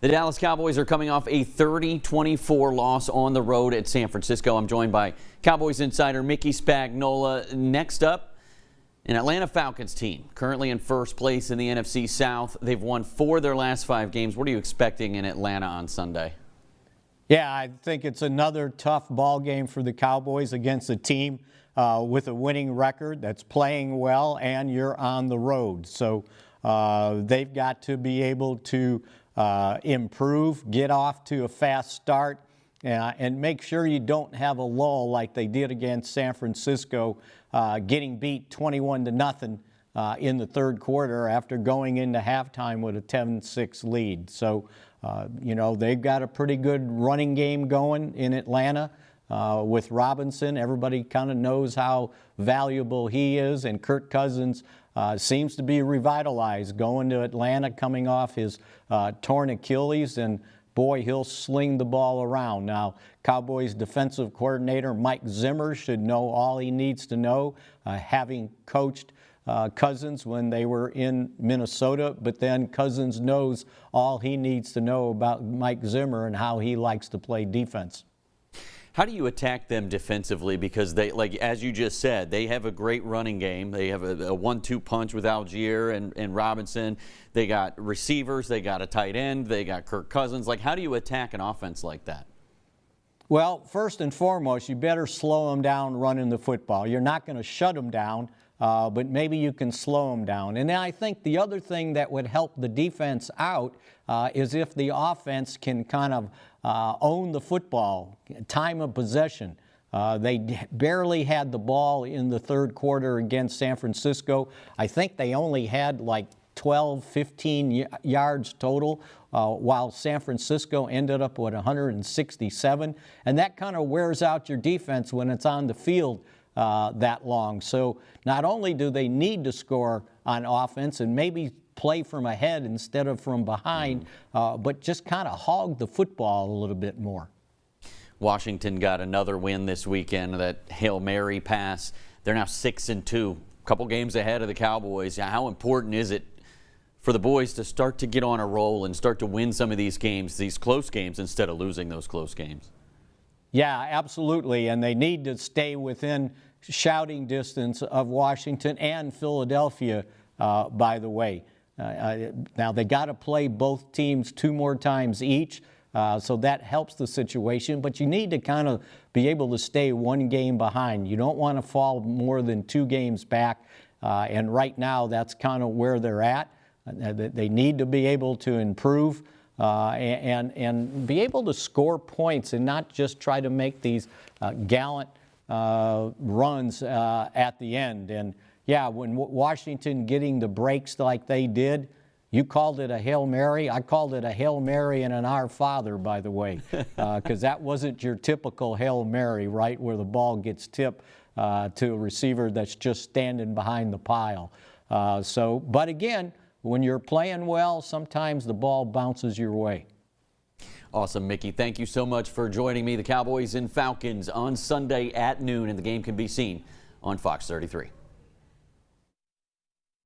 The Dallas Cowboys are coming off a 30-24 loss on the road at San Francisco. I'm joined by Cowboys Insider Mickey Spagnola. Next up, an Atlanta Falcons team currently in first place in the NFC South. They've won 4 of their last 5 games. What are you expecting in Atlanta on Sunday? Yeah, I think it's another tough ball game for the Cowboys against a team with a winning record that's playing well, and you're on the road. So they've got to be able to improve, get off to a fast start, and make sure you don't have a lull like they did against San Francisco, getting beat 21-0 in the third quarter after going into halftime with a 10-6 lead. So, you know, they've got a pretty good running game going in Atlanta with Robinson. Everybody kind of knows how valuable he is, and Kirk Cousins seems to be revitalized going to Atlanta, coming off his torn Achilles, and boy, he'll sling the ball around. Now, Cowboys defensive coordinator Mike Zimmer should know all he needs to know, having coached Cousins when they were in Minnesota, but then Cousins knows all he needs to know about Mike Zimmer and how he likes to play defense. How do you attack them defensively? Because they, like as you just said, they have a great running game. They have a 1-2 punch with Algier and Robinson. They got receivers. They got a tight end. They got Kirk Cousins. Like, how do you attack an offense like that? Well, first and foremost, you better slow them down running the football. You're not going to shut them down, but maybe you can slow them down. And then I think the other thing that would help the defense out is if the offense can kind of own the football, time of possession. They barely had the ball in the third quarter against San Francisco. I think they only had like 12, 15 yards total, while San Francisco ended up with 167. And that kind of wears out your defense when it's on the field that long. So not only do they need to score on offense and maybe play from ahead instead of from behind, but just kind of hog the football a little bit more. Washington got another win this weekend, that Hail Mary pass. They're now 6-2, a couple games ahead of the Cowboys. How important is it for the boys to start to get on a roll and start to win some of these games, these close games, instead of losing those close games? Yeah, absolutely, and they need to stay within shouting distance of Washington and Philadelphia, by the way. Now, they got to play both teams 2 more times each, so that helps the situation, but you need to kind of be able to stay 1 game behind. You don't want to fall more than 2 games back, and right now that's kind of where they're at. They need to be able to improve and be able to score points and not just try to make these gallant runs at the end. And yeah, when Washington getting the breaks like they did, you called it a Hail Mary. I called it a Hail Mary and an Our Father, by the way, because that wasn't your typical Hail Mary, right, where the ball gets tipped to a receiver that's just standing behind the pile. But again, when you're playing well, sometimes the ball bounces your way. Awesome, Mickey. Thank you so much for joining me. The Cowboys and Falcons on Sunday at noon, and the game can be seen on Fox 33.